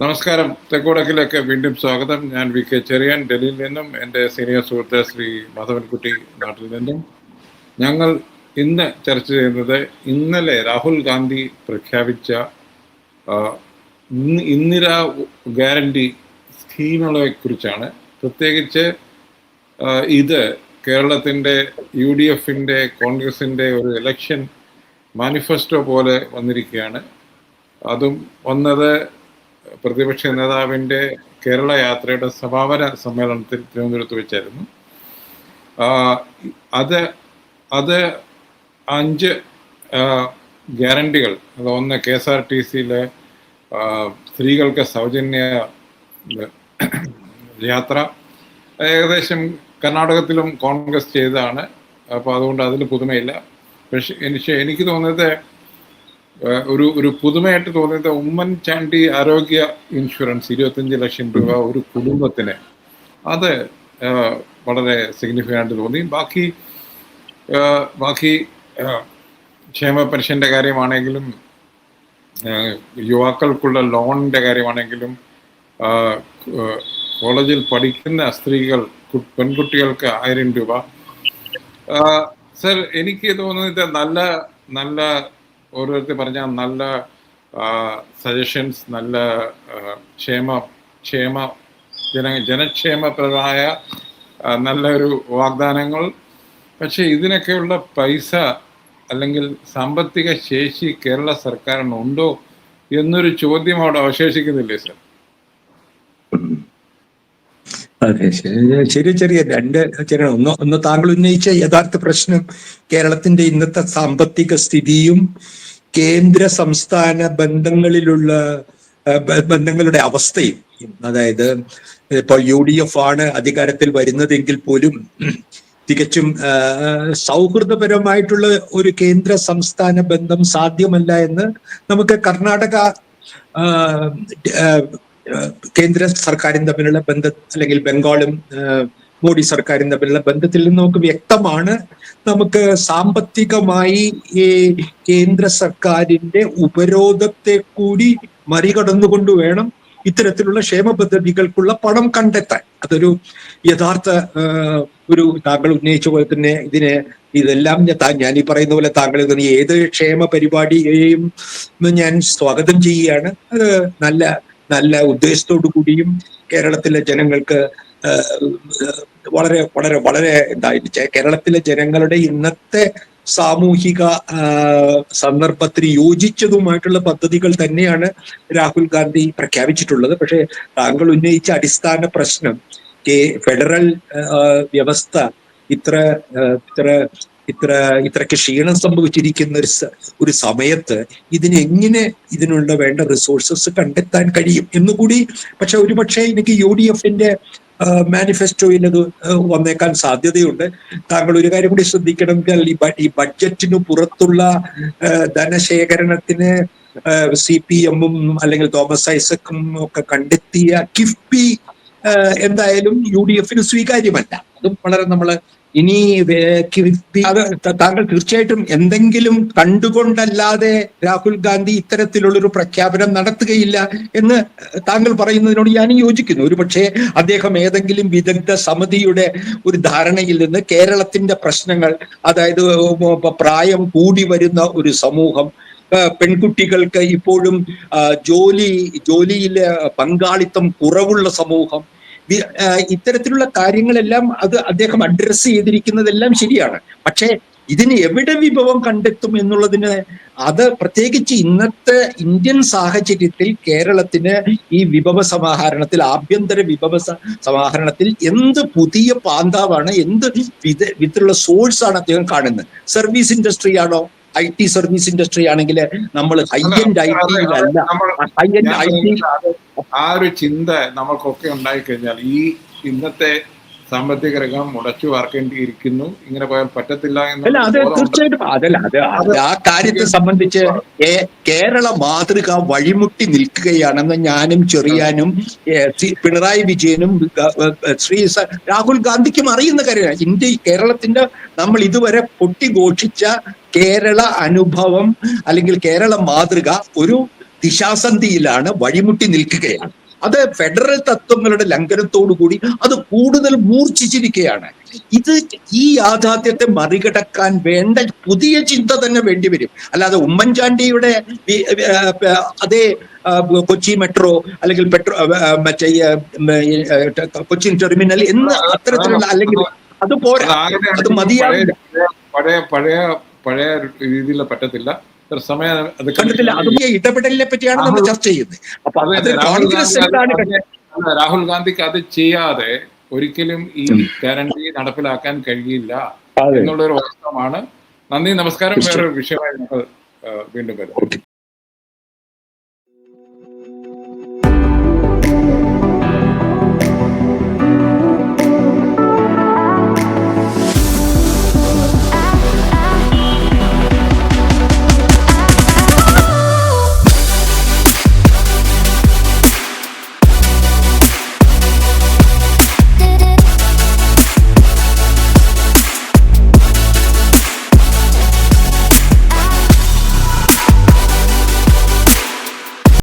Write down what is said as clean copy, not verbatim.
നമസ്കാരം. തെക്കുവടക്കിലേക്ക് വീണ്ടും സ്വാഗതം. ഞാൻ വി കെ ചെറിയാൻ, ഡൽഹിയിൽ നിന്നും. എൻ്റെ സീനിയർ സുഹൃത്ത് ശ്രീ മാധവൻകുട്ടി നാട്ടിൽ നിന്നും. ഞങ്ങൾ ഇന്ന് ചർച്ച ചെയ്യുന്നത് ഇന്നലെ രാഹുൽ ഗാന്ധി പ്രഖ്യാപിച്ച ഇന്ദിര ഗ്യാരണ്ടി സ്കീമുകളെ കുറിച്ചാണ്. പ്രത്യേകിച്ച് ഇത് കേരളത്തിൻ്റെ UDFിൻ്റെ കോൺഗ്രസിൻ്റെ ഒരു ഇലക്ഷൻ മാനിഫെസ്റ്റോ പോലെ വന്നിരിക്കുകയാണ്. അതും വന്നത് പ്രതിപക്ഷ നേതാവിൻ്റെ കേരള യാത്രയുടെ സമാപന സമ്മേളനത്തിൽ തിരുവനന്തപുരത്ത് വെച്ചായിരുന്നു. അത് 5 ഗ്യാരണ്ടികൾ. ഒന്ന്, KSRTCയിലെ സ്ത്രീകൾക്ക് സൗജന്യ യാത്ര. ഏകദേശം കർണാടകത്തിലും കോൺഗ്രസ് ചെയ്തതാണ്, അപ്പോൾ അതുകൊണ്ട് അതിൽ പുതുമയില്ല. പക്ഷേ എനിക്ക് തോന്നുന്നത് ഒരു പുതുമയായിട്ട് തോന്നിയത് ഉമ്മൻചാണ്ടി ആരോഗ്യ ഇൻഷുറൻസ് 25 ലക്ഷം രൂപ ഒരു കുടുംബത്തിന്, അത് വളരെ സിഗ്നിഫിക്കൻ്റ് തോന്നി. ബാക്കി ക്ഷേമ പെൻഷൻ്റെ കാര്യമാണെങ്കിലും യുവാക്കൾക്കുള്ള ലോണിൻ്റെ കാര്യമാണെങ്കിലും കോളേജിൽ പഠിക്കുന്ന പെൺകുട്ടികൾക്ക് 1000 രൂപ. സർ, എനിക്ക് തോന്നുന്നത് നല്ല ഓരോരുത്തർ പറഞ്ഞാൽ നല്ല സജഷൻസ്, നല്ല ജനക്ഷേമപരമായ നല്ലൊരു വാഗ്ദാനങ്ങൾ. പക്ഷേ ഇതിനൊക്കെയുള്ള പൈസ അല്ലെങ്കിൽ സാമ്പത്തിക ശേഷി കേരള സർക്കാരിനുണ്ടോ എന്നൊരു ചോദ്യം അവിടെ അവശേഷിക്കുന്നില്ലേ സർ? അതെ, ചെറിയ ഒന്ന് താങ്കൾ ഉന്നയിച്ച യഥാർത്ഥ പ്രശ്നം കേരളത്തിന്റെ ഇന്നത്തെ സാമ്പത്തിക സ്ഥിതിയും കേന്ദ്ര സംസ്ഥാന ബന്ധങ്ങളുടെ അവസ്ഥയും. അതായത് ഇപ്പോൾ UDF ആണ് അധികാരത്തിൽ വരുന്നതെങ്കിൽ പോലും തികച്ചും സൗഹൃദപരമായിട്ടുള്ള ഒരു കേന്ദ്ര സംസ്ഥാന ബന്ധം സാധ്യമല്ല എന്ന് നമുക്ക് കർണാടക കേന്ദ്ര സർക്കാരും തമ്മിലുള്ള ബന്ധം, അല്ലെങ്കിൽ ബംഗാളും മോഡി സർക്കാരും തമ്മിലുള്ള ബന്ധത്തിൽ നിന്ന് നമുക്ക് വ്യക്തമാണ്. നമുക്ക് സാമ്പത്തികമായി ഈ കേന്ദ്ര സർക്കാരിന്റെ ഉപരോധത്തെ കൂടി മറികടന്നുകൊണ്ട് വേണം ഇത്തരത്തിലുള്ള ക്ഷേമ പദ്ധതികൾക്കുള്ള പണം കണ്ടെത്താൻ. അതൊരു യഥാർത്ഥ ഒരു താങ്കൾ ഉന്നയിച്ച പോലെ തന്നെ ഇതെല്ലാം ഞാൻ ഈ പറയുന്ന പോലെ താങ്കൾ ഏത് ക്ഷേമ പരിപാടിയെയും ഞാൻ സ്വാഗതം ചെയ്യുകയാണ്. അത് നല്ല ഉദ്ദേശത്തോടു കൂടിയും കേരളത്തിലെ ജനങ്ങൾക്ക് വളരെ വളരെ വളരെ കേരളത്തിലെ ജനങ്ങളുടെ ഇന്നത്തെ സാമൂഹിക സന്ദർഭത്തിന് യോജിച്ചതുമായിട്ടുള്ള പദ്ധതികൾ തന്നെയാണ് രാഹുൽ ഗാന്ധി പ്രഖ്യാപിച്ചിട്ടുള്ളത്. പക്ഷേ താങ്കൾ ഉന്നയിച്ച അടിസ്ഥാന പ്രശ്നം, ഫെഡറൽ വ്യവസ്ഥ ഇത്രയ്ക്ക് ക്ഷീണം സംഭവിച്ചിരിക്കുന്ന ഒരു സമയത്ത് ഇതിനുള്ള വേണ്ട റിസോഴ്സസ് കണ്ടെത്താൻ കഴിയും എന്നുകൂടി. പക്ഷെ ഒരുപക്ഷെ എനിക്ക് UDFിന്റെ മാനിഫെസ്റ്റോയിൽ അത് വന്നേക്കാൻ സാധ്യതയുണ്ട്. താങ്കൾ ഒരു കാര്യം കൂടി ശ്രദ്ധിക്കണം. ഈ ബഡ്ജറ്റിന് പുറത്തുള്ള ധനശേഖരണത്തിന് CPM-ഉം അല്ലെങ്കിൽ തോമസ് ഐസക്കും ഒക്കെ കണ്ടെത്തിയ കിഫ്ബി എന്തായാലും UDFന് സ്വീകാര്യമല്ല. അതും വളരെ ഇനി താങ്കൾ തീർച്ചയായിട്ടും എന്തെങ്കിലും കണ്ടുകൊണ്ടല്ലാതെ രാഹുൽ ഗാന്ധി ഇത്തരത്തിലുള്ളൊരു പ്രഖ്യാപനം നടത്തുകയില്ല എന്ന് താങ്കൾ പറയുന്നതിനോട് ഞാൻ യോജിക്കുന്നു. ഒരു പക്ഷേ അദ്ദേഹം ഏതെങ്കിലും വിദഗ്ധ സമിതിയുടെ ഒരു ധാരണയിൽ നിന്ന് കേരളത്തിന്റെ പ്രശ്നങ്ങൾ, അതായത് പ്രായം കൂടി വരുന്ന ഒരു സമൂഹം, പെൺകുട്ടികൾക്ക് ഇപ്പോഴും ജോലിയിലെ പങ്കാളിത്തം കുറവുള്ള സമൂഹം, ഇത്തരത്തിലുള്ള കാര്യങ്ങളെല്ലാം അത് അദ്ദേഹം അഡ്രസ് ചെയ്തിരിക്കുന്നതെല്ലാം ശരിയാണ്. പക്ഷേ ഇതിന് എവിടെ വിഭവം കണ്ടെത്തും എന്നുള്ളതിന്, അത് പ്രത്യേകിച്ച് ഇന്നത്തെ ഇന്ത്യൻ സാഹചര്യത്തിൽ കേരളത്തിന് ഈ ആഭ്യന്തര വിഭവ സമാഹരണത്തിൽ എന്ത് പുതിയ പാന്താവാണ്, എന്ത് വിധത്തിലുള്ള സോഴ്സാണ് അദ്ദേഹം കാണുന്നത്? സർവീസ് ഇൻഡസ്ട്രി ആണോ? IT സർവീസ് ഇൻഡസ്ട്രി ആണെങ്കിൽ നമ്മൾ ഹൈ-എൻഡ് IT-യിലല്ല. ഹൈ-എൻഡ് IT ആ ഒരു ചിന്ത നമുക്കൊക്കെ ഉണ്ടായിക്കഴിഞ്ഞാൽ ഈ ഇന്നത്തെ സാമ്പത്തിക രംഗം മുടച്ചു വാർക്കേണ്ടിയിരിക്കുന്നു, ഇങ്ങനെ പോയാൽ പറ്റത്തില്ല എന്ന്. അത് തീർച്ചയായിട്ടും ആ കാര്യത്തെ സംബന്ധിച്ച് കേരള മാതൃക വഴിമുട്ടി നിൽക്കുകയാണെന്ന് ഞാനും ചെറിയാനും പിണറായി വിജയനും രാഹുൽ ഗാന്ധിക്കും അറിയുന്ന കാര്യമാണ്. കേരളത്തിന്റെ നമ്മൾ ഇതുവരെ പൊട്ടിഘോഷിച്ച കേരള അനുഭവം അല്ലെങ്കിൽ കേരള മാതൃക ഒരു ദിശാസന്ധിയിലാണ്, വഴിമുട്ടി നിൽക്കുകയാണ്. അത് ഫെഡറൽ തത്വങ്ങളുടെ ലംഘനത്തോടുകൂടി അത് കൂടുതൽ മൂർച്ഛിച്ചിരിക്കുകയാണ്. ഈ യാഥാർത്ഥ്യത്തെ മറികടക്കാൻ വേണ്ട പുതിയ ചിന്ത തന്നെ വേണ്ടിവരും. അല്ലാതെ ഉമ്മൻചാണ്ടിയുടെ അതേ കൊച്ചി മെട്രോ അല്ലെങ്കിൽ മറ്റേ കൊച്ചിൻ ടെർമിനൽ എന്ന് അത്തരത്തിലുള്ള, അല്ലെങ്കിൽ അത് പോരാ, അത് മതിയാവില്ല, പഴയ രീതിയിൽ പറ്റത്തില്ല. സമയം കണ്ടിട്ടില്ല. അതും ഇടപെടലിനെ പറ്റിയാണ് നമ്മൾ ചർച്ച ചെയ്യുന്നത്. അപ്പൊ രാഹുൽ ഗാന്ധിക്ക് അത് ചെയ്യാതെ ഒരിക്കലും ഈ ഗ്യാരണ്ടി നടപ്പിലാക്കാൻ കഴിയില്ല എന്നുള്ളൊരു വാസ്തവമാണ്. നന്ദി, നമസ്കാരം. വേറൊരു വിഷയമായി നമ്മൾ വീണ്ടും വരും.